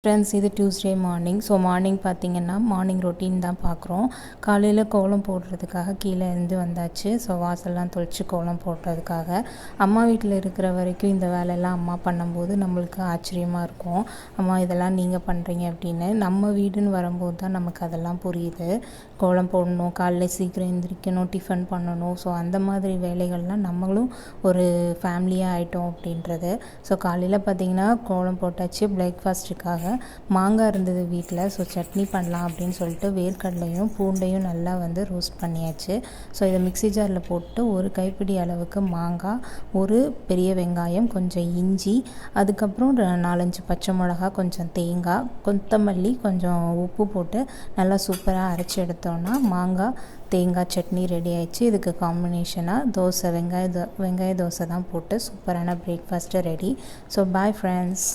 Friends, இது Tuesday morning. So morning பார்த்திங்கன்னா morning routine தான் பார்க்குறோம். காலையில் கோலம் போடுறதுக்காக கீழே இருந்து வந்தாச்சு. ஸோ வாசல்லாம் தொளிச்சு கோலம் போடுறதுக்காக அம்மா வீட்டில் இருக்கிற வரைக்கும் இந்த வேலையெல்லாம் அம்மா பண்ணும்போது நம்மளுக்கு ஆச்சரியமாக இருக்கும். அம்மா இதெல்லாம் நீங்கள் பண்ணுறீங்க அப்படின்னு. நம்ம வீடுன்னு வரும்போது தான் நமக்கு அதெல்லாம் புரியுது. கோலம் போடணும், காலைல சீக்கிரம் எழுந்திரிக்கணும், டிஃபன் பண்ணணும். ஸோ அந்த மாதிரி வேலைகள்லாம் நம்மளும் ஒரு ஃபேமிலியாக ஆகிட்டோம் அப்படின்றது. ஸோ காலையில் பார்த்திங்கன்னா கோலம் போட்டாச்சு. பிரேக்ஃபாஸ்ட்டுக்காக மாங்காய் இருந்தது வீட்டில். ஸோ சட்னி பண்ணலாம் அப்படின்னு சொல்லிட்டு வேர்க்கடலையும் பூண்டையும் நல்லா ரோஸ்ட் பண்ணியாச்சு. ஸோ இதை மிக்ஸி ஜாரில் போட்டு ஒரு கைப்பிடி அளவுக்கு மாங்காய், ஒரு பெரிய வெங்காயம், கொஞ்சம் இஞ்சி, அதுக்கப்புறம் 4-5 பச்சை மிளகா, கொஞ்சம் தேங்காய், கொத்தமல்லி, கொஞ்சம் உப்பு போட்டு நல்லா சூப்பராக அரைச்சி எடுத்தோன்னா மாங்காய் தேங்காய் சட்னி ரெடி ஆயிடுச்சு. இதுக்கு காம்பினேஷனாக தோசை, வெங்காய தோசை தான் போட்டு சூப்பரான breakfast ready. So bye friends.